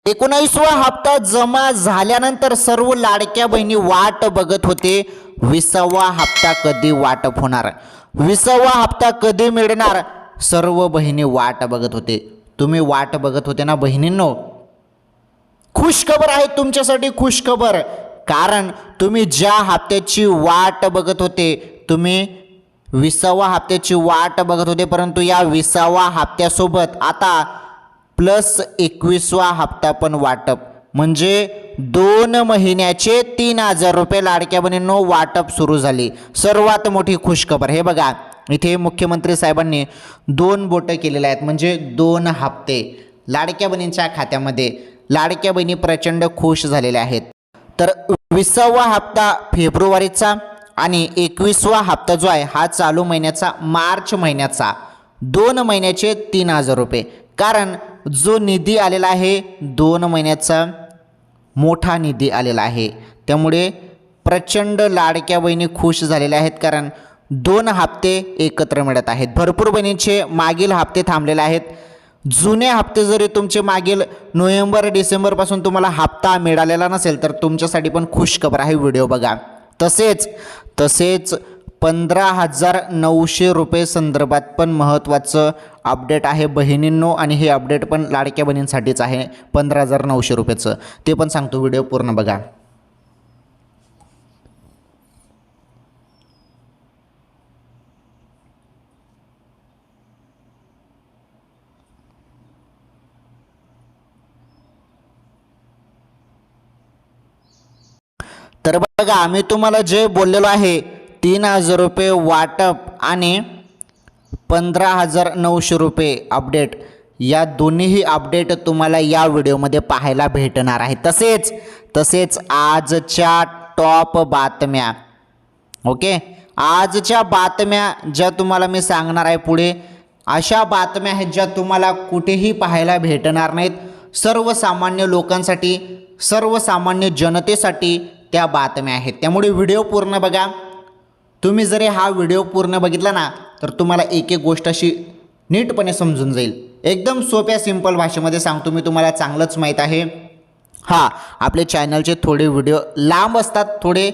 19वा हप्ता जमा झाल्यानंतर सर्व लाडक्या बहिणी वाट बघत होते 20वा हप्ता कधी वाटप होणार, 20वा हप्ता कधी मिळणार, सर्व बहिणी वाट बघत होते. तुम्ही वाट बघत होते ना बहिणींनो. खुशखबर आहे तुमच्यासाठी, खुशखबर. कारण तुम्ही ज्या हप्त्याची वाट बघत होते, तुम्ही 20वा हप्त्याची वाट बघत होते, परंतु या 20वा हप्त्यासोबत आता प्लस 21वा हप्ता पण वाटप, म्हणजे 2 महिन्याचे 3000 रुपये लाडक्या बहिणींनो वाटप सुरू झाले. सर्वात मोठी खुशखबर. हे बघा इथे मुख्यमंत्री साहेबांनी 2 बोटं केलेले आहेत, म्हणजे 2 हप्ते लाडक्या बहिणींच्या खात्यामध्ये. लाडक्या बहिणी प्रचंड खुश झालेल्या आहेत. तर 20वा हप्ता फेब्रुवारीचा आणि 21वा हप्ता जो आहे हा चालू महिन्याचा, मार्च महिन्याचा, 2 महिन्याचे 3000 रुपये. कारण जो निधी आलेला आहे 2 महिन्याचा मोठा निधी आलेला आहे, त्यामुळे प्रचंड लाडक्या बहिणी खुश झालेल्या आहेत. कारण 2 हप्ते एकत्र मिळत आहेत. भरपूर बहिणींचे मागील हप्ते थांबलेले आहेत. जुने हप्ते जरी तुमचे मागील नोव्हेंबर डिसेंबरपासून तुम्हाला हप्ता मिळालेला नसेल तर तुमच्यासाठी पण खुशखबर आहे, व्हिडिओ बघा. तसेच 15,900 रुपये संदर्भात पण महत्त्वाचं अपडेट आहे बहिणींनो, आणि हे अपडेट पण लाडक्या बहिणींसाठीच आहे. 15,900 रुपयेचं ते पण सांगतो, व्हिडिओ पूर्ण बघा. तर बघा आम्ही तुम्हाला जे बोललेलो आहे 3000 रुपये वाटप आणि 15,900 रुपये अपडेट, या दोन्हीही अपडेट तुम्हाला या व्हिडिओमध्ये पाहायला भेटणार आहे. तसेच आजच्या टॉप बातम्या, ओके, आजच्या बातम्या ज्या तुम्हाला मी सांगणार आहे पुढे, अशा बातम्या आहेत ज्या तुम्हाला कुठेही पाहायला भेटणार नाहीत. सर्वसामान्य लोकांसाठी, सर्वसामान्य जनतेसाठी त्या बातम्या आहेत. त्यामुळे व्हिडिओ पूर्ण बघा. तुम्ही जरी हा व्हिडिओ पूर्ण बघितला ना तर तुम्हाला एक एक गोष्ट अशी नीटपणे समजून जाईल. एकदम सोप्या सिंपल भाषेमध्ये सांगतो मी, तुम्हाला चांगलंच माहीत आहे. आपले चॅनलचे थोडे व्हिडिओ लांब असतात थोडे,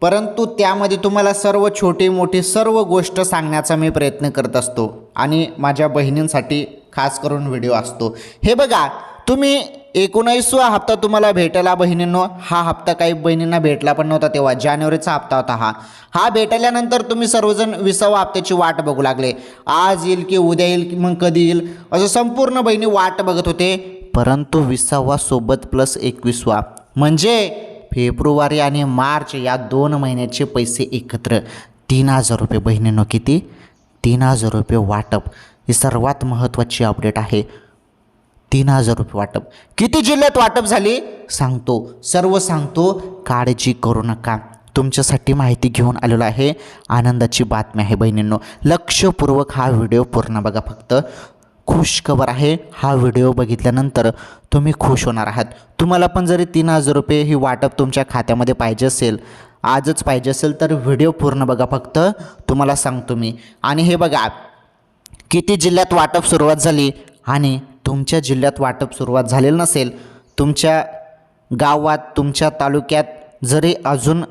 परंतु त्यामध्ये तुम्हाला सर्व छोटी मोठी सर्व गोष्ट सांगण्याचा मी प्रयत्न करत असतो, आणि माझ्या बहिणींसाठी खास करून व्हिडिओ असतो. हे बघा, तुम्ही 19वा हप्ता तुम्हाला भेटला बहिणींनो. हा हप्ता काही बहिणींना भेटला पण नव्हता तेव्हा, जानेवारीचा हप्ता होता हा भेटल्यानंतर तुम्ही सर्वजण 20वा हप्त्याची वाट बघू लागले. आज येईल की उद्या येईल की मग कधी येईल असं संपूर्ण बहिणी वाट बघत होते. परंतु 20वा सोबत प्लस 21वा म्हणजे फेब्रुवारी आणि मार्च या 2 महिन्याचे पैसे एकत्र 3000 रुपये बहिणींनो. किती? 3000 रुपये वाटप. ही सर्वात महत्त्वाची अपडेट आहे. 3000 रुपये वाटप. किती जिल्ह्यात वाटप झाली सांगतो, सर्व सांगतो, काळजी करू नका. तुमच्यासाठी माहिती घेऊन आलेलो आहे. आनंदाची बातमी आहे बहिणींनो. लक्षपूर्वक हा व्हिडिओ पूर्ण बघा. फक्त खुशखबर आहे. हा व्हिडिओ बघितल्यानंतर तुम्ही खुश होणार आहात. तुम्हाला पण जरी 3000 रुपये ही वाटप तुमच्या खात्यामध्ये पाहिजे असेल, आजच पाहिजे असेल, तर व्हिडिओ पूर्ण बघा. फक्त तुम्हाला सांगतो मी. आणि हे बघा किती जिल्ह्यात वाटप सुरुवात झाली, आणि तुमच्या जिल्ह्यात वाटप सुरुवात झालेलं नसेल, तुमच्या गावात तुमच्या तालुक्यात जरी अजून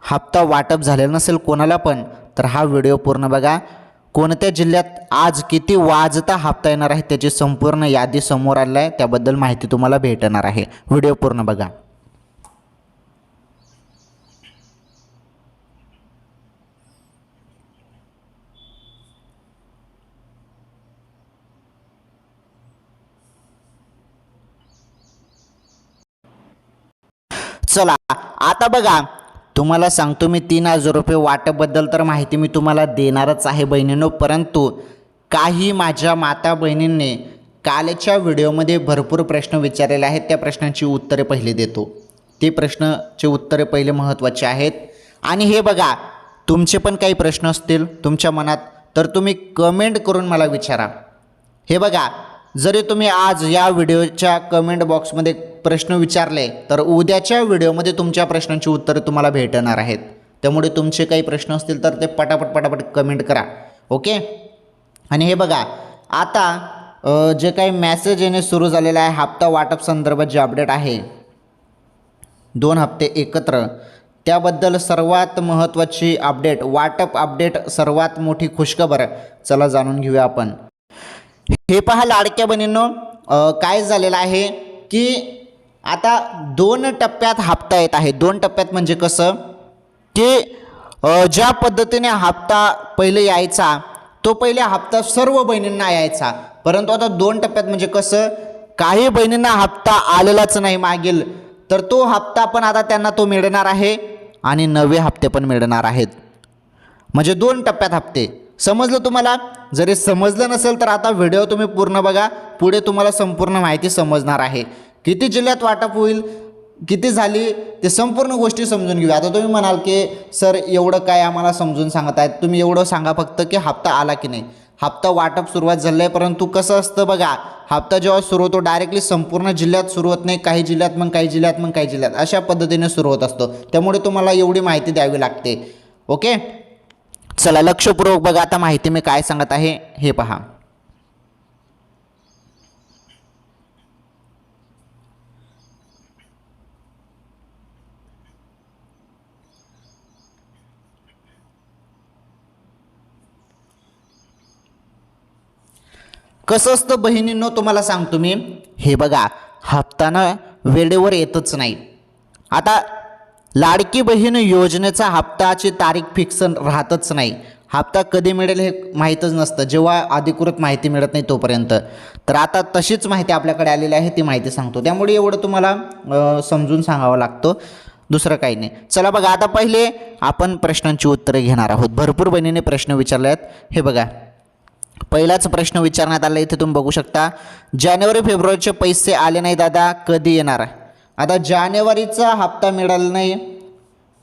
हप्ता वाटप झालेला नसेल कोणाला पण, तर हा व्हिडिओ पूर्ण बघा. कोणत्या जिल्ह्यात आज किती वाजता हप्ता येणार आहे त्याची संपूर्ण यादी समोर आली आहे. त्याबद्दल माहिती तुम्हाला भेटणार आहे. व्हिडिओ पूर्ण बघा. चला आता बघा, तुम्हाला सांगतो मी 3000 रुपये वाटपबद्दल तर माहिती मी तुम्हाला देणारच आहे बहिणींनो. परंतु काही माझ्या माता बहिणींनी कालच्या व्हिडिओमध्ये भरपूर प्रश्न विचारलेले आहेत. त्या प्रश्नांची उत्तरे पहिले देतो. ते प्रश्नाचे उत्तरे पहिले महत्त्वाचे आहेत. आणि हे बघा, तुमचे पण काही प्रश्न असतील तुमच्या मनात तर तुम्ही कमेंट करून मला विचारा. हे बघा, जरी तुम्ही आज या व्हिडिओच्या कमेंट बॉक्समध्ये प्रश्न विचारले तर उद्याच्या व्हिडिओमध्ये तुमच्या प्रश्नांची उत्तरे तुम्हाला भेटणार आहेत. त्यामुळे तुमचे काही प्रश्न असतील तर ते पटापट कमेंट करा. ओके. आणि हे बघा, आता जे काही मॅसेज येणे सुरू झालेलं आहे हप्ता वाटप संदर्भात जे अपडेट आहे 2 हप्ते एकत्र, त्याबद्दल सर्वात महत्त्वाची अपडेट, वाटप अपडेट, सर्वात मोठी खुशखबर, चला जाणून घेऊया आपण. हे पहा लाडक्या बहिणींनो, काय झालेलं आहे की आता 2 टप्प्यात हप्ता येत आहे. 2 टप्प्यात म्हणजे कसं की ज्या पद्धतीने हप्ता पहिले यायचा तो पहिले हप्ता सर्व बहिणींना यायचा, परंतु आता 2 टप्प्यात म्हणजे कसं, काही बहिणींना हप्ता आलेलाच नाही मागील, तर तो हप्ता पण आता त्यांना तो मिळणार आहे आणि नवे हप्ते पण मिळणार आहेत. म्हणजे 2 टप्प्यात हप्ते. समजलं तुम्हाला? जरी समजलं नसेल तर आता व्हिडिओ तुम्ही पूर्ण बघा, पुढे तुम्हाला संपूर्ण माहिती समजणार आहे. किती जिल्ह्यात वाटप होईल, किती झाली, ते संपूर्ण गोष्टी समजून घेऊया. आता तुम्ही म्हणाल की सर एवढं काय आम्हाला समजून सांगत आहेत, तुम्ही एवढं सांगा फक्त की हप्ता आला की नाही. हप्ता वाटप सुरुवात झालं आहे, परंतु कसं असतं बघा, हप्ता जेव्हा सुरू होतो डायरेक्टली संपूर्ण जिल्ह्यात सुरू होत नाही, काही जिल्ह्यात मग काही जिल्ह्यात मग काही जिल्ह्यात अशा पद्धतीने सुरू होत असतो. त्यामुळे तुम्हाला एवढी माहिती द्यावी लागते. ओके, चला लक्षपूर्वक बघा आता माहिती मी काय सांगत आहे हे पहा. कसं असतं बहिणींनो, तुम्हाला सांगतो मी, हे बघा हप्तानं वेळेवर येतच नाही. आता लाडकी बहीण योजनेचा हप्ताची तारीख फिक्स राहतच नाही. हप्ता कधी मिळेल हे माहीतच नसतं जेव्हा अधिकृत माहिती मिळत नाही तोपर्यंत. तर आता तशीच माहिती आपल्याकडे आलेली आहे, ती माहिती सांगतो. त्यामुळे एवढं तुम्हाला समजून सांगावं लागतं, दुसरं काही नाही. चला बघा, आता पहिले आपण प्रश्नांची उत्तरे घेणार आहोत. भरपूर बहिणीने प्रश्न विचारले आहेत. हे बघा, पहिलाच प्रश्न विचारण्यात आला, इथे तुम्ही बघू शकता, जानेवारी फेब्रुवारीचे पैसे आले नाही दादा, कधी येणार? आता जानेवारीचा हप्ता मिळाला नाही,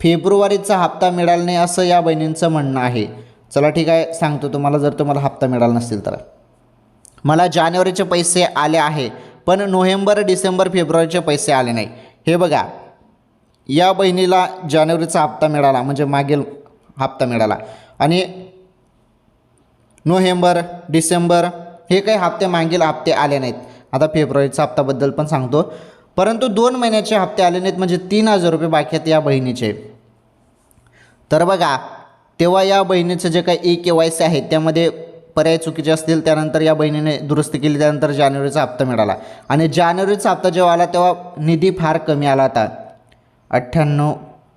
फेब्रुवारीचा हप्ता मिळाला नाही असं या बहिणींचं म्हणणं आहे. चला ठीक आहे, सांगतो तुम्हाला, जर तुम्हाला हप्ता मिळाला नसेल तर. मला जानेवारीचे पैसे आले आहे पण नोव्हेंबर डिसेंबर फेब्रुवारीचे पैसे आले नाही. हे बघा, या बहिणीला जानेवारीचा हप्ता मिळाला म्हणजे मागील हप्ता मिळाला, आणि नोव्हेंबर डिसेंबर हे काही हप्ते मागील हप्ते आले नाहीत. आता फेब्रुवारीचा हप्त्याबद्दल पण सांगतो, परंतु 2 महिन्याचे हप्ते आले नाहीत म्हणजे 3000 रुपये बाकी आहेत या बहिणीचे. तर बघा, तेव्हा या बहिणीचं जे काही KYC आहे त्यामध्ये पर्याय चुकीचे असतील, त्यानंतर या बहिणीने दुरुस्ती केली, त्यानंतर जानेवारीचा हप्ता मिळाला. आणि जानेवारीचा हप्ता जेव्हा आला तेव्हा निधी फार कमी आला होता, 98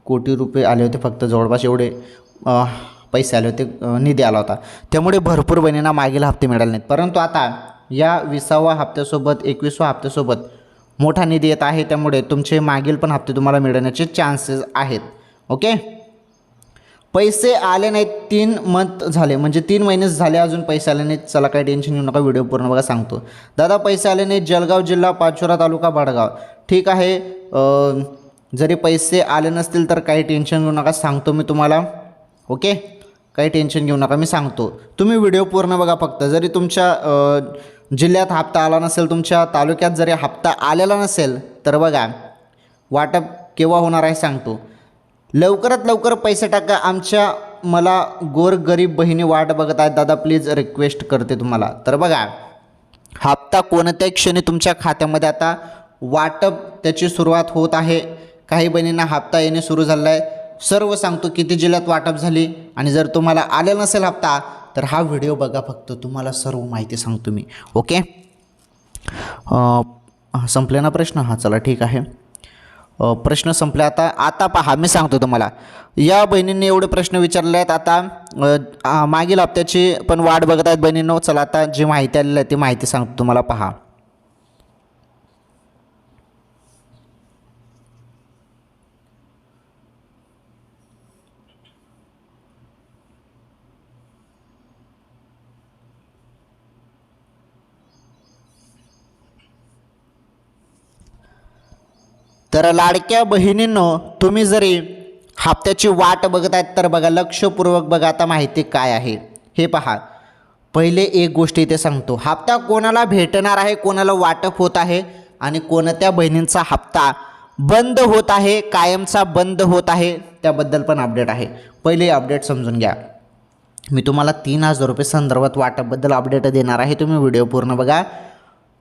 कोटी रुपये आले होते फक्त, जवळपास एवढे पैसे आले होते, निधी आला होता. त्यामुळे भरपूर बहिणींना मागील हप्ते मिळाले नाहीत. परंतु आता या 20व्या हप्त्यासोबत 21व्या हप्त्यासोबत मोठा निधी येत आहे, त्यामुळे तुमचे मागील पण हप्ते तुम्हाला मिळण्याचे चान्सेस आहेत. ओके, पैसे आले नाहीत, 3 मंथ झाले म्हणजे 3 महिनेच झाले, अजून पैसे आले नाहीत. चला काही टेन्शन घेऊ नका, व्हिडिओ पूर्ण बघा, सांगतो. दादा पैसे आले नाहीत, जळगाव जिल्हा पाचोरा तालुका भडगाव. ठीक आहे, जरी पैसे आले नसतील तर काही टेन्शन घेऊ नका, सांगतो मी तुम्हाला. ओके, काही टेन्शन घेऊ नका, मी सांगतो. तुम्ही व्हिडिओ पूर्ण बघा फक्त. जरी तुमच्या जिल्ह्यात हप्ता आला नसेल, तुमच्या तालुक्यात जरी हप्ता आलेला नसेल तर बघा, वाटप केव्हा होणार आहे सांगतो. लवकरात लवकर पैसे टाका, आमच्या मला गोरगरीब बहिणी वाट बघत आहेत दादा, प्लीज रिक्वेस्ट करते तुम्हाला. तर बघा, हप्ता कोणत्याही क्षणी तुमच्या खात्यामध्ये आता वाटप त्याची सुरुवात होत आहे. काही बहिणींना हप्ता येणे सुरू झाला आहे. सर्व सांगतो किती जिल्ह्यात वाटप झाली, आणि जर तुम्हाला आलेला नसेल हप्ता तर हा व्हिडिओ बघा फक्त, तुम्हाला सर्व माहिती सांगतो मी. ओके, संपले ना प्रश्न? हां चला ठीक आहे, प्रश्न संपले. आता पहा, मी सांगतो तुम्हाला. या बहिणींनी एवढे प्रश्न विचारले आहेत. आता मागील हप्त्याची पण वाट बघत आहेत बहिणींनो. चला आता जी माहिती आलेली आहे ती माहिती सांगतो तुम्हाला, पहा. तर लाडक्या बहिणींनो, तुम्ही जरी हप्त्याची वाट बघत आहेत तर बघा, लक्षपूर्वक बघा आता माहिती काय आहे हे पहा. पहिले एक गोष्ट इथे सांगतो, हप्ता कोणाला भेटणार आहे, कोणाला वाटप होत आहे, आणि कोणत्या बहिणींचा हप्ता बंद होत आहे, कायमचा बंद होत आहे, त्याबद्दल पण अपडेट आहे. पहिले अपडेट समजून घ्या. मी तुम्हाला 3,000 रुपये संदर्भात वाटपबद्दल अपडेट देणार आहे. तुम्ही व्हिडिओ पूर्ण बघा.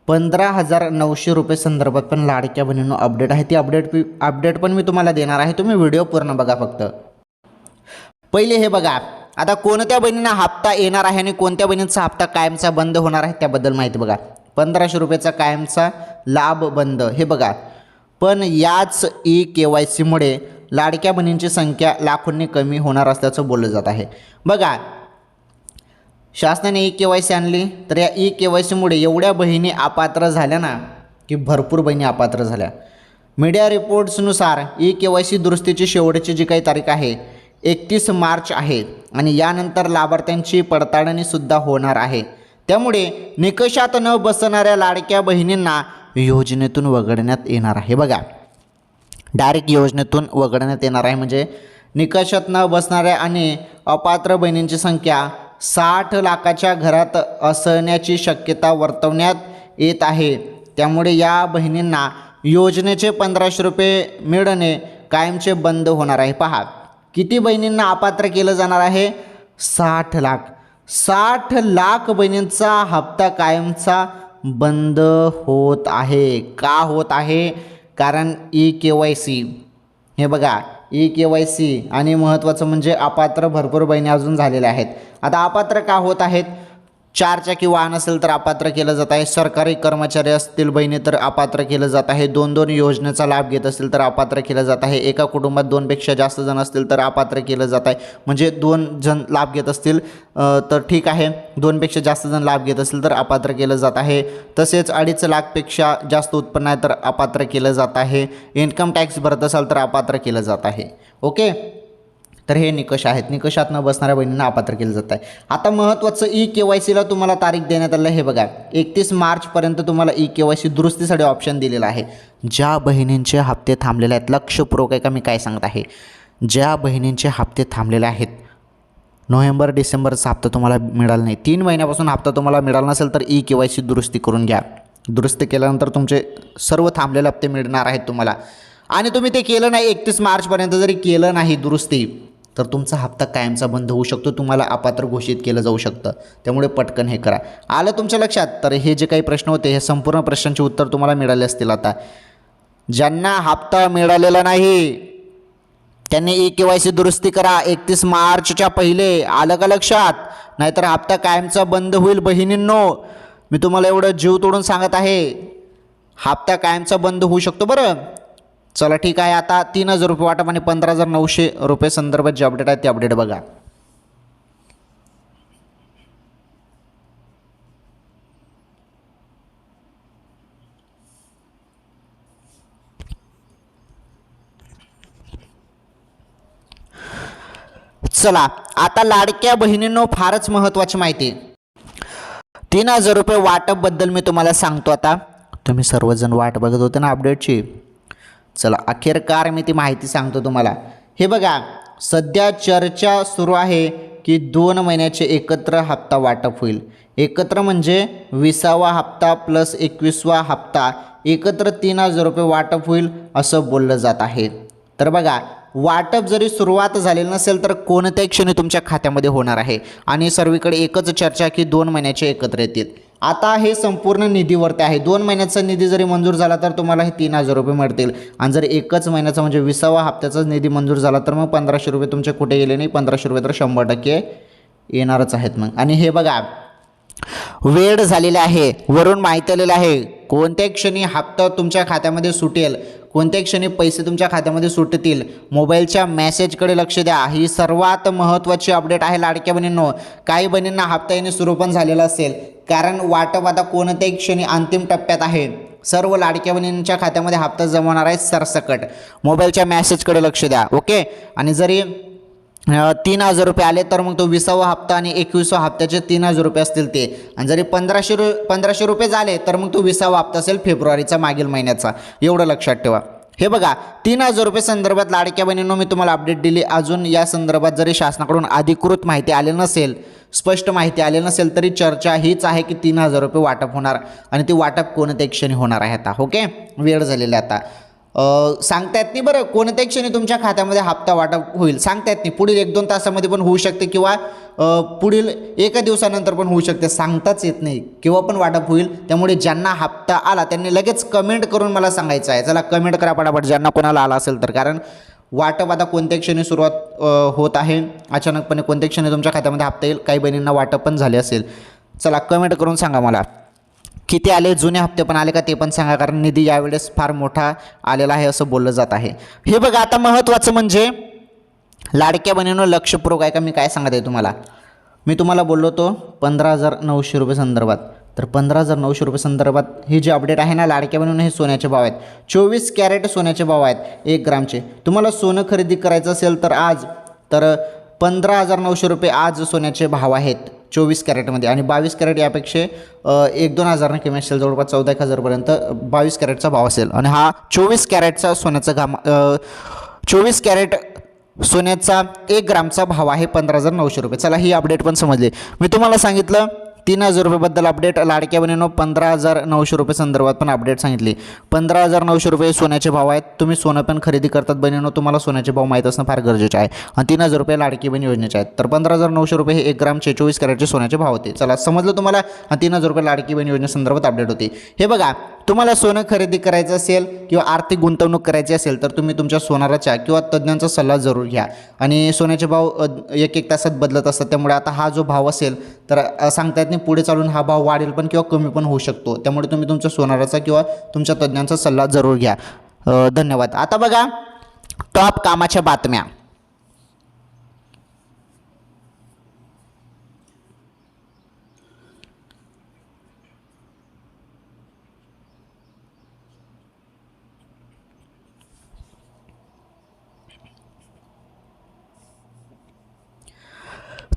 15,900 रुपये संदर्भात पण लाडक्या बहिणींनो अपडेट आहे. ती अपडेट पण मी तुम्हाला देणार आहे. तुम्ही व्हिडिओ पूर्ण बघा फक्त. पहिले हे बघा, आता कोणत्या बहिणींना हप्ता येणार आहे आणि कोणत्या बहिणींचा हप्ता कायमचा बंद होणार आहे त्याबद्दल माहिती बघा. 1,500 रुपयाचा कायमचा लाभ बंद हे बघा. पण याच EKYCमुळे लाडक्या बहिणींची संख्या लाखोंनी कमी होणार असल्याचं बोललं जात आहे. बघा, शासनाने EKYC आणली तर या EKYCमुळे एवढ्या बहिणी अपात्र झाल्या ना की भरपूर बहिणी अपात्र झाल्या. मीडिया रिपोर्ट्सनुसार EKYC दुरुस्तीची शेवटची जी काही तारीख आहे 31 मार्च आहे आणि यानंतर लाभार्थ्यांची पडताळणीसुद्धा होणार आहे. त्यामुळे निकषात न बसणाऱ्या लाडक्या बहिणींना योजनेतून वगळण्यात येणार आहे. बघा, डायरेक्ट योजनेतून वगळण्यात येणार आहे. म्हणजे निकषात न बसणाऱ्या आणि अपात्र बहिणींची संख्या 60 लाखाच्या घरात असण्याची शक्यता वर्तवण्यात येत आहे. त्यामुळे या बहिणींना योजनेचे 1,500 रुपये मिळणे कायमचे बंद होणार आहे. पहा, किती बहिणींना अपात्र केलं जाणार आहे? 60 लाख. 60 लाख बहिणींचा हप्ता कायमचा बंद होत आहे. का होत आहे? कारण EKYC हे बघा, EKYC आणि महत्त्वाचं म्हणजे अपात्र भरपूर बहिणी अजून झालेल्या आहेत. आता अपात्र का होत आहेत? 4 चाकी वाहन असेल तर अपात्र केलं जात आहे. सरकारी कर्मचारी असतील बहिणी तर अपात्र केलं जात आहे. 2-2 योजनेचा लाभ घेत असतील तर अपात्र केलं जात आहे. एका कुटुंबात 2पेक्षा जास्त जण असतील तर अपात्र केलं जात आहे. म्हणजे 2 जण लाभ घेत असतील तर ठीक आहे, 2पेक्षा जास्त जण लाभ घेत असतील तर अपात्र केलं जात आहे. तसेच 2.5 लाखपेक्षा जास्त उत्पन्न आहे तर अपात्र केलं जात आहे. इन्कम टॅक्स भरत असाल तर अपात्र केलं जात आहे. ओके, तर हे निकष आहेत. निकषात न बसणाऱ्या बहिणींना अपात्र केलं जात आहे. आता महत्त्वाचं EKYCला तुम्हाला तारीख देण्यात आलं हे बघा, 31 मार्चपर्यंत तुम्हाला EKYC दुरुस्तीसाठी ऑप्शन दिलेला आहे. ज्या बहिणींचे हप्ते थांबलेले आहेत, लक्षपूर्वक आहे का मी काय सांगत आहे, ज्या बहिणींचे हप्ते थांबलेले आहेत, नोव्हेंबर डिसेंबरचा हप्ता तुम्हाला मिळाला नाही, 3 महिन्यापासून हप्ता तुम्हाला मिळाला नसेल तर EKYC दुरुस्ती करून घ्या. दुरुस्ती केल्यानंतर तुमचे सर्व थांबलेले हप्ते मिळणार आहेत तुम्हाला. आणि तुम्ही ते केलं नाही, 31 मार्चपर्यंत जरी केलं नाही दुरुस्ती तर तुमचा हप्ता कायमचा बंद होऊ शकतो. तुम्हाला अपात्र घोषित केलं जाऊ शकतं. त्यामुळे पटकन हे करा. आलं तुमच्या लक्षात? तर हे जे काही प्रश्न होते हे संपूर्ण प्रश्नांचे उत्तर तुम्हाला मिळाले असतील. आता ज्यांना हप्ता मिळालेला नाही त्यांनी EKYC दुरुस्ती करा 31 मार्चच्या पहिले. आलं का लक्षात? नाहीतर हप्ता कायमचा बंद होईल बहिणींनो. मी तुम्हाला एवढं जीव तोडून सांगत आहे, हप्ता कायमचा बंद होऊ शकतो. बरं, चला ठीक आहे. आता 3,000 रुपये वाटप आणि 15,900 रुपये संदर्भात जे अपडेट आहे ते अपडेट बघा. चला, आता लाडक्या बहिणींनो फारच महत्त्वाची माहिती, 3,000 रुपये वाटपबद्दल मी तुम्हाला सांगतो. आता तुम्ही सर्वजण वाट बघत होते ना अपडेटची. चला, अखेरकार मी ती माहिती सांगतो तुम्हाला. हे बघा, सध्या चर्चा सुरू आहे की 2 महिन्याचे एकत्र हप्ता वाटप होईल. एकत्र म्हणजे 20वा हप्ता प्लस 21वा हप्ता एकत्र 3,000 रुपये वाटप होईल असं बोललं जात आहे. तर बघा, वाटप जरी सुरुवात झालेली नसेल तर कोणत्याही क्षणी तुमच्या खात्यामध्ये होणार आहे. आणि सर्वीकडे एकच चर्चा की 2 महिन्याचे एकत्र येतील. आता हे संपूर्ण निधीवरती आहे. 2 महिन्याचा निधी जरी मंजूर झाला तर तुम्हाला हे 3,000 रुपये मिळतील. आणि जर एकच महिन्याचा म्हणजे 20वा हप्त्याचाच निधी मंजूर झाला तर मग 1,500 रुपये तुमचे कुठे गेले नाही. 1,500 रुपये तर 100% येणारच आहेत. मग आणि हे बघा, वेळ झालेला आहे, वरून माहिती आलेलं आहे कोणत्या क्षणी हप्ता तुमच्या खात्यामध्ये सुटेल, कोणत्या क्षणी पैसे तुमच्या खात्यामध्ये सुटतील. मोबाईलच्या मेसेजकडे लक्ष द्या. ही सर्वात महत्त्वाची अपडेट आहे लाडक्या बहिणींनो. काही बहिणींना हप्ता येणे सुरू पण झालेला असेल, कारण वाटप आता कोणत्याही क्षणी अंतिम टप्प्यात आहे. सर्व लाडक्या बहिणींच्या खात्यामध्ये हप्ता जमवणार आहे सरसकट. मोबाईलच्या मेसेजकडे लक्ष द्या. ओके, आणि जरी 3,000 रुपये आले तर मग तो 20वा हप्ता आणि 21वा हप्त्याचे 3,000 रुपये असतील ते. आणि जरी 1,500 रुपये झाले तर मग तो 20वा हप्ता असेल फेब्रुवारीचा मागील महिन्याचा. एवढं लक्षात ठेवा. हे बघा, 3,000 रुपये संदर्भात लाडक्या बहिणींनो मी तुम्हाला अपडेट दिली. अजून या संदर्भात जरी शासनाकडून अधिकृत माहिती आली नसेल, स्पष्ट माहिती आली नसेल तरी चर्चा हीच आहे की 3,000 रुपये वाटप होणार आणि ती वाटप कोणत्या क्षणी होणार आहे आता. ओके, वेळ झालेला आता. सांगता येत नाही बरं, कोणत्या क्षणी तुमच्या खात्यामध्ये हप्ता वाटप होईल सांगता येत नाही. पुढील 1-2 तासामध्ये पण होऊ शकते किंवा पुढील एका दिवसानंतर पण होऊ शकते, सांगताच येत नाही केव्हा पण वाटप होईल. त्यामुळे ज्यांना हप्ता आला त्यांनी लगेच कमेंट करून मला सांगायचं आहे. चला कमेंट करा पटापट ज्यांना कोणाला आला असेल तर, कारण वाटप आता कोणत्या क्षणी सुरुवात होत आहे, अचानकपणे कोणत्या क्षणी तुमच्या खात्यामध्ये हप्ता येईल. काही बहिणींना वाटप पण झाले असेल. चला कमेंट करून सांगा मला किती आले, जुने हप्ते पण आले का ते पण सांगा, कारण निधी यावेळेस फार मोठा आलेला आहे असं बोललं जात आहे. हे बघा आता महत्त्वाचं म्हणजे लाडक्या बहिणींनो लक्षपूर्वक आहे का मी काय सांगत आहे तुम्हाला. मी तुम्हाला बोललो होतो 15,900 रुपये संदर्भात, तर 15,900 रुपये संदर्भात ही जी अपडेट आहे ना लाडक्या बहिणींनो, हे सोन्याचे भाव आहेत. 24 कॅरेट सोन्याचे भाव आहेत 1 ग्रामचे. तुम्हाला सोनं खरेदी करायचं असेल तर आज तर 15,900 रुपये आज सोन्याचे भाव आहेत 24 कॅरेटमध्ये, आणि 22 कॅरेट यापेक्षा 1-2 हजारांनी कमी असेल, जवळपास 14-1 हजारपर्यंत 22 कॅरेटचा भाव असेल. आणि हा 24 कॅरेटचा सोन्याचा 24 कॅरेट सोन्याचा 1 ग्रामचा भाव आहे 15,900 रुपये. चला ही अपडेट पण समजली. मी तुम्हाला सांगितलं 3,000 रुपयेबद्दल अपडेट, लाडक्या बहिणींनो 15,900 रुपये संदर्भात पण अपडेट सांगितली. 15,900 रुपये सोन्याचे भाव आहेत. तुम्ही सोनं पण खरेदी करतात बहिणींनो, तुम्हाला सोन्याचे भाव माहीत असणं फार गरजेचे आहे. आणि 3,000 रुपये लाडकी बहीण योजनेचे आहेत. तर 15,900 रुपये हे 1 ग्रामचे 24 कॅरेटचे सोन्याचे भाव होते. चला समजलं तुम्हाला. 3,000 रुपये लाडकी बहीण योजनेसंदर्भात अपडेट होती. हे बघा, तुम्हाला सोनं खरेदी करायचं असेल किंवा आर्थिक गुंतवणूक करायची असेल तर तुम्ही तुमच्या सोनाराच्या किंवा तज्ज्ञांचा सल्ला जरूर घ्या. आणि सोन्याचे भाव 1-1 तासात बदलत असतात, त्यामुळे आता हा जो भाव असेल तर सांगता येत नाही, पुढे चालून हा भाव वाढेल पण किंवा कमी पण होऊ शकतो. त्यामुळे तुम्ही तुमच्या सोनाराचा किंवा तुमच्या तज्ज्ञांचा सल्ला जरूर घ्या. धन्यवाद. आता बघा टॉप कामाच्या बातम्या.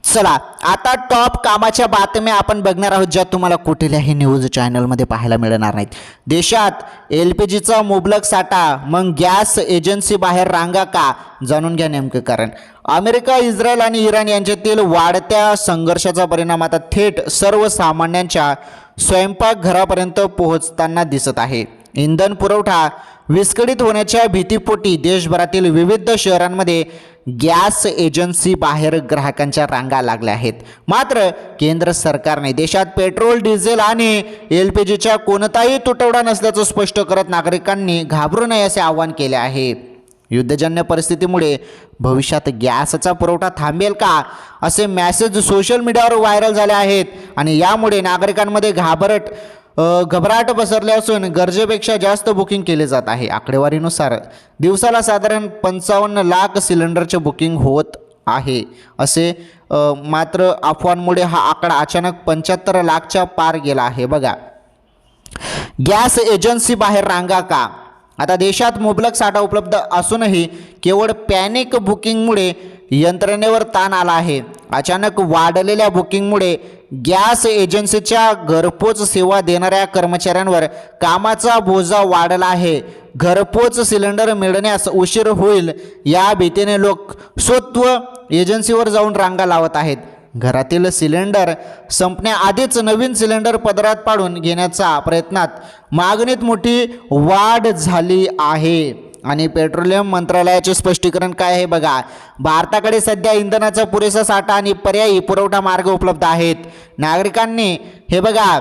चला आता टॉप कामाच्या बातम्या आपण बघणार आहोत, ज्या तुम्हाला कुठल्याही न्यूज चॅनलमध्ये पाहायला मिळणार नाहीत. देशात LPGचा मुबलक साठा, मग गॅस एजन्सी बाहेर रांगा का? जाणून घ्या नेमकं कारण. अमेरिका, इस्रायल आणि इराण यांच्यातील वाढत्या संघर्षाचा परिणाम आता थेट सर्वसामान्यांच्या स्वयंपाकघरापर्यंत पोहोचताना दिसत आहे. इंधन पुरवठा विस्कळीत होण्याच्या भीतीपोटी देशभरातील विविध शहरांमध्ये गॅस एजन्सी बाहेर ग्राहकांच्या रांगा लागल्या आहेत. मात्र केंद्र सरकारने देशात पेट्रोल, डिझेल आणि LPGच्या कोणताही तुटवडा नसल्याचं स्पष्ट करत नागरिकांनी घाबरू नये असे आवाहन केले आहे. युद्धजन्य परिस्थितीमुळे भविष्यात गॅसचा पुरवठा थांबेल का, असे मेसेज सोशल मीडियावर व्हायरल झाले आहेत. आणि यामुळे नागरिकांमध्ये घबराट पसरली असून गरजेपेक्षा जास्त बुकिंग केले जात आहे. आकडेवारीनुसार दिवसाला साधारण 55 लाख सिलेंडरचे बुकिंग होत आहे असे, मात्र अफवांमुळे हा आकडा अचानक 75 लाखच्या पार गेला आहे. बघा, गॅस एजन्सी बाहेर रांगा का? आता देशात मुबलक साठा उपलब्ध असूनही केवळ पॅनिक बुकिंगमुळे यंत्रणेवर ताण आला आहे. अचानक वाढलेल्या बुकिंगमुळे गॅस एजन्सीच्या घरपोच सेवा देणाऱ्या कर्मचाऱ्यांवर कामाचा बोजा वाढला आहे. घरपोच सिलेंडर मिळण्यास उशीर होईल या भीतीने लोक स्वतः एजन्सीवर जाऊन रांगा लावत आहेत. घरातील सिलेंडर संपण्याआधीच नवीन सिलेंडर पदरात पाडून घेण्याच्या प्रयत्नात मागणीत मोठी वाढ झाली आहे. आणि पेट्रोलियम मंत्रालयाचे स्पष्टीकरण काय आहे बघा. भारताकडे सध्या इंधनाचा पुरेसा साठा आणि पर्यायी पुरवठा मार्ग उपलब्ध आहेत. नागरिकांनी हे बघा,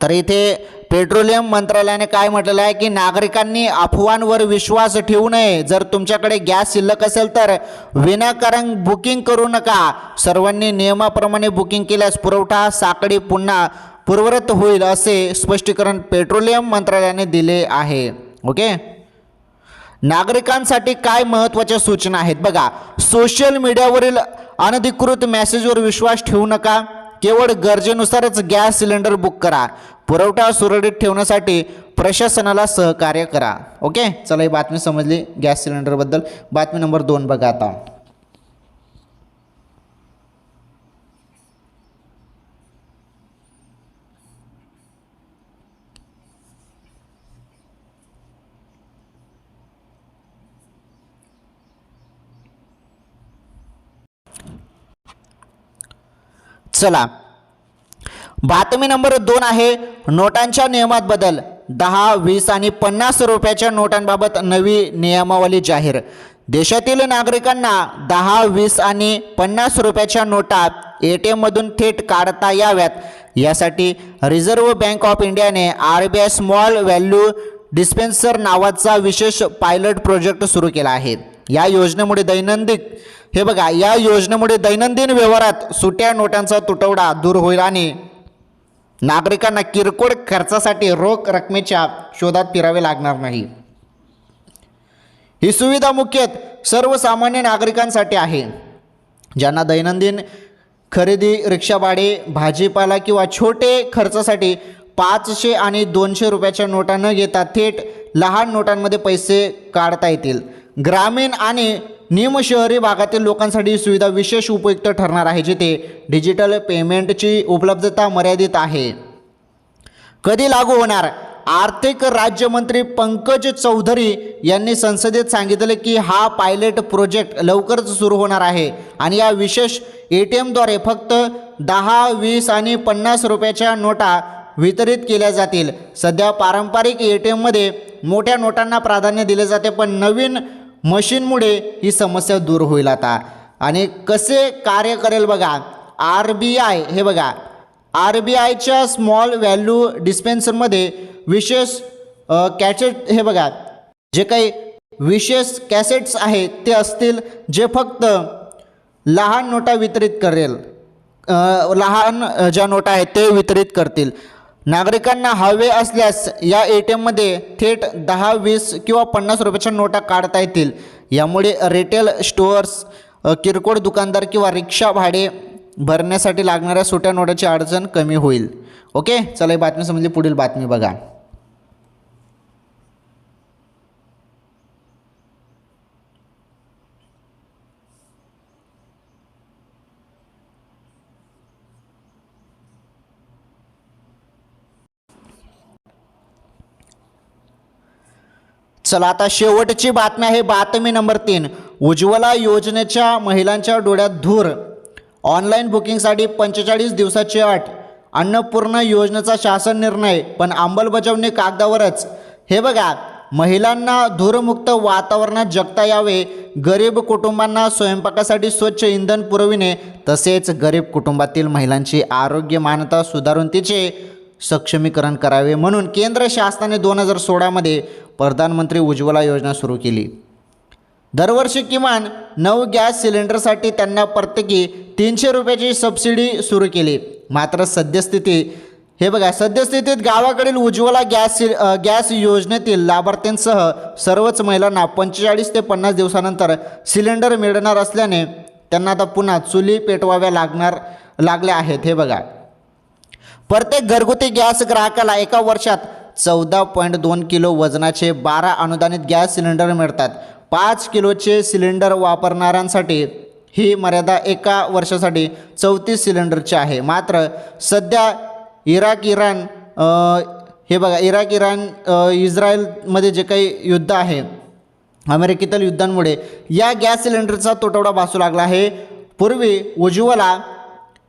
तर इथे पेट्रोलियम मंत्रालयाने काय म्हटलेलं आहे की नागरिकांनी अफवांवर विश्वास ठेवू नये. जर तुमच्याकडे गॅस शिल्लक असेल तर विनाकारण बुकिंग करू नका. सर्वांनी नियमाप्रमाणे बुकिंग केल्यास पुरवठा साखळी पुन्हा पूर्ववत होईल असे स्पष्टीकरण पेट्रोलियम मंत्रालयाने दिले आहे. ओके, नागरिकांसाठी काय महत्त्वाच्या सूचना आहेत बघा. सोशल मीडियावरील अनधिकृत मेसेजवर विश्वास ठेवू नका. केवळ गरजेनुसारच गॅस सिलेंडर बुक करा. पुरवठा सुरळीत ठेवण्यासाठी प्रशासनाला सहकार्य करा. ओके, चला ही बातमी समजली गॅस सिलेंडरबद्दल. बातमी नंबर 2 बघा आता. चला बातमी नंबर 2 आहे नोटांच्या नियमात बदल. 10, 20 आणि 50 रुपयाच्या नोटांबाबत नवी नियमावली जाहीर. देशातील नागरिकांना 10, 20 आणि 50 रुपयाच्या नोटा ATM मधून थेट काढता याव्यात यासाठी रिझर्व्ह बँक ऑफ इंडियाने RBI स्मॉल व्हॅल्यू डिस्पेन्सर नावाचा विशेष पायलट प्रोजेक्ट सुरू केला आहे. या योजनेमुळे दैनंदिन व्यवहारात सुट्या नोटांचा तुटवडा दूर होईल आणि नागरिकांना किरकोळ खर्चासाठी रोख रकमेच्या शोधात फिरावे लागणार नाही. ही सुविधा मुख्यतः सर्वसामान्य नागरिकांसाठी आहे, ज्यांना दैनंदिन खरेदी, रिक्षा भाडे, भाजीपाला किंवा छोटे खर्चासाठी 500 आणि 200 रुपयाच्या नोटा न घेता थेट लहान नोटांमध्ये पैसे काढता येतील. ग्रामीण आणि निमशहरी भागातील लोकांसाठी ही सुविधा विशेष उपयुक्त ठरणार आहे, जिथे डिजिटल पेमेंटची उपलब्धता मर्यादित आहे. कधी लागू होणार? आर्थिक राज्यमंत्री पंकज चौधरी यांनी संसदेत सांगितले की हा पायलट प्रोजेक्ट लवकरच सुरू होणार आहे आणि या विशेष ATMद्वारे फक्त 10, 20 आणि 50 रुपयाच्या नोटा वितरित केल्या जातील. सध्या पारंपरिक ATMमध्ये मोठ्या नोटांना प्राधान्य दिले जाते, पण नवीन मशीनमुळे ही समस्या दूर होईल आता. आणि कसे कार्य करेल बघा, RBIच्या स्मॉल व्हॅल्यू डिस्पेन्सरमध्ये विशेष विशेष कॅसेट्स आहेत ते असतील, जे फक्त लहान नोटा वितरित करेल. लहान ज्या नोटा आहेत ते वितरित करतील. नागरिकांना हवे असल्यास या ATMमध्ये थेट 10, 20 किंवा 50 रुपयाच्या नोटा काढता येतील. यामुळे रिटेल स्टोअर्स, किरकोळ दुकानदार किंवा रिक्षा भाडे भरण्यासाठी लागणाऱ्या सुट्या नोटाची अडचण कमी होईल. ओके, चला ही बातमी समजली. पुढील बातमी बघा. चला आता शेवटची बातमी आहे, बातमी नंबर 3. उज्ज्वला योजनेच्या महिलांच्या डोळ्यात धूर. ऑनलाईन बुकिंगसाठी 45 दिवसाची अट. अन्नपूर्णा योजनेचा शासन निर्णय, पण अंमलबजावणी कागदावरच. हे बघा, महिलांना धूरमुक्त वातावरणात जगता यावे, गरीब कुटुंबांना स्वयंपाकासाठी स्वच्छ इंधन पुरविणे, तसेच गरीब कुटुंबातील महिलांची आरोग्य मानता सुधारून तिचे सक्षमीकरण करावे म्हणून केंद्र शासनाने 2016 प्रधानमंत्री उज्ज्वला योजना सुरू केली. दरवर्षी किमान 9 गॅस सिलेंडरसाठी त्यांना प्रत्येकी 300 रुपयाची सबसिडी सुरू केली. मात्र सद्यस्थितीत गावाकडील उज्ज्वला गॅस योजनेतील लाभार्थ्यांसह सर्वच महिलांना 45 ते 50 दिवसानंतर सिलेंडर मिळणार असल्याने त्यांना आता पुन्हा चुली पेटवाव्या लागल्या आहेत. हे बघा, प्रत्येक घरगुती गॅस ग्राहकाला एका वर्षात 14.2 किलो वजनाचे 12 अनुदानित गॅस सिलेंडर मिळतात. 5 किलोचे सिलेंडर वापरणाऱ्यांसाठी ही मर्यादा एका वर्षासाठी 34 सिलेंडरची आहे. मात्र सध्या इराक इराण इस्रायलमध्ये जे काही युद्ध आहे, अमेरिकेतील युद्धांमुळे या गॅस सिलेंडरचा तुटवडा भासू लागला आहे. पूर्वी उज्ज्वला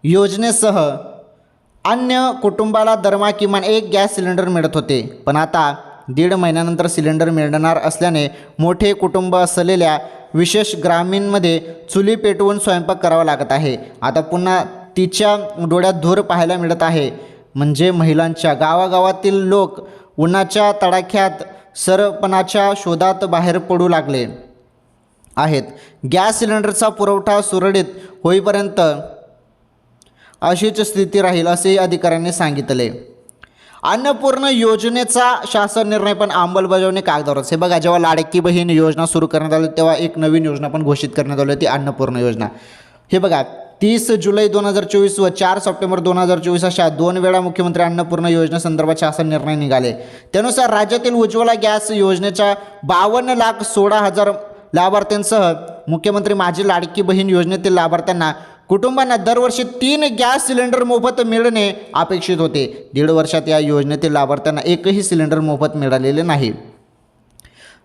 योजनेसह अन्य कुटुंबाला दरमहा किमान 1 गॅस सिलेंडर मिळत होते, पण आता 1.5 महिन्यानंतर सिलेंडर मिळणार असल्याने मोठे कुटुंब असलेल्या विशेष ग्रामीणमध्ये चुली पेटवून स्वयंपाक करावा लागत आहे. आता पुन्हा तिच्या डोळ्यात धूर पाहायला मिळत आहे. म्हणजे महिलांच्या गावागावातील लोक उन्हाच्या तडाख्यात सरपणाच्या शोधात बाहेर पडू लागले आहेत. गॅस सिलेंडरचा पुरवठा सुरळीत होईपर्यंत अशीच स्थिती राहील असे अधिकाऱ्यांनी सांगितले. अन्नपूर्णा योजनेचा शासन निर्णय, पण अंमलबजावणी कागदावरच. हे बघा, जेव्हा लाडकी बहीण योजना सुरू करण्यात आली तेव्हा एक नवीन योजना पण घोषित करण्यात आली होती, अन्नपूर्णा योजना. हे बघा, 30 जुलै 2024 व 4 सप्टेंबर 2024 अशा 2 वेळा मुख्यमंत्री अन्नपूर्णा योजनेसंदर्भात शासन निर्णय निघाले. त्यानुसार राज्यातील उज्ज्वला गॅस योजनेच्या 52,16,000 लाभार्थ्यांसह मुख्यमंत्री माझी लाडकी बहीण योजनेतील लाभार्थ्यांना कुटुंबांना दरवर्षी 3 गॅस सिलेंडर मोफत मिळणे अपेक्षित होते. 1.5 वर्षात या योजनेतील लाभार्थ्यांना एकही सिलेंडर मोफत मिळालेले नाही.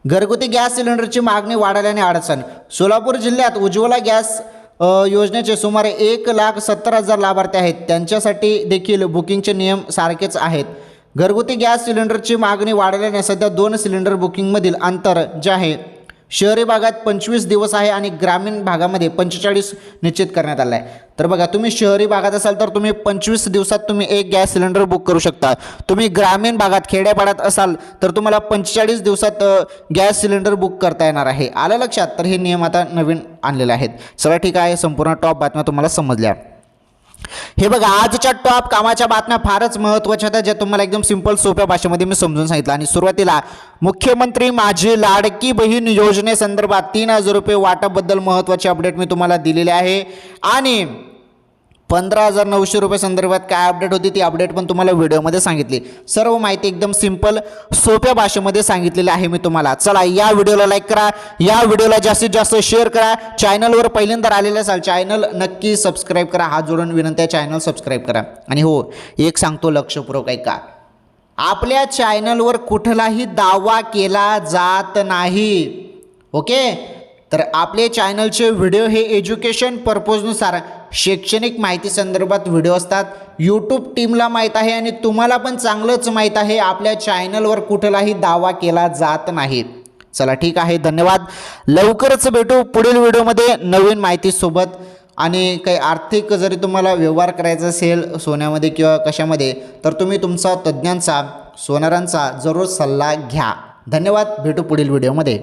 घरगुती गॅस सिलेंडरची मागणी वाढल्याने अडचण. सोलापूर जिल्ह्यात उज्ज्वला गॅस योजनेचे सुमारे 1,70,000 लाभार्थी आहेत. त्यांच्यासाठी देखील बुकिंगचे नियम सारखेच आहेत. घरगुती गॅस सिलेंडरची मागणी वाढल्याने सध्या 2 सिलेंडर बुकिंगमधील अंतर जे आहे शहरी भागात 25 दिवस आहे आणि ग्रामीण भागामध्ये 45 निश्चित करण्यात आला आहे. तर बघा, तुम्ही शहरी भागात असाल तर तुम्ही 25 दिवसात तुम्ही एक गॅस सिलेंडर बुक करू शकता. तुम्ही ग्रामीण भागात खेड्यापाड्यात असाल तर तुम्हाला 45 दिवसात गॅस सिलेंडर बुक करता येणार आहे. आलं लक्षात? तर हे नियम आता नवीन आणलेले आहेत. सगळं ठीक आहे. संपूर्ण टॉप बातम्या तुम्हाला समजल्या. हे बघा, आजच्या टॉप कामाच्या बातम्या फारच महत्त्वाच्या होत्या, ज्या तुम्हाला एकदम सिंपल सोप्या भाषेमध्ये मी समजून सांगितलं. आणि सुरुवातीला मुख्यमंत्री माझी लाडकी बहीण योजनेसंदर्भात 3,000 रुपये वाटपबद्दल महत्त्वाची अपडेट मी तुम्हाला दिलेली आहे. आणि 15,900 रुपये संदर्भात काय अपडेट होती ती अपडेट पण तुम्हाला व्हिडिओमध्ये सांगितली. सर्व माहिती एकदम सिंपल सोप्या भाषेमध्ये सांगितलेली आहे मी तुम्हाला. चला, या व्हिडिओला लाईक करा, या व्हिडिओला जास्तीत जास्त शेअर करा. चॅनलवर पहिल्यांदा आलेले असाल चॅनल नक्की सबस्क्राईब करा. हात जोडून विनंती आहे, चॅनल सबस्क्राईब करा. आणि हो, एक सांगतो लक्षपूर्वक ऐका, आपल्या चॅनलवर कुठलाही दावा केला जात नाही. ओके, तर आपले चॅनलचे व्हिडिओ हे एज्युकेशन पर्पजनुसार शैक्षणिक माहिती संदर्भात व्हिडिओ असतात. यूट्यूब टीमला माहीत आहे आणि तुम्हाला पण चांगलंच माहीत आहे, आपल्या चॅनलवर कुठलाही दावा केला जात नाही. चला ठीक आहे, धन्यवाद. लवकरच भेटू पुढील व्हिडिओमध्ये नवीन माहितीसोबत. आणि काही आर्थिक जरी तुम्हाला व्यवहार करायचा असेल सोन्यामध्ये किंवा कशामध्ये, तर तुम्ही तुमचा तज्ज्ञांचा सोनारांचा जरूर सल्ला घ्या. धन्यवाद. भेटू पुढील व्हिडिओमध्ये.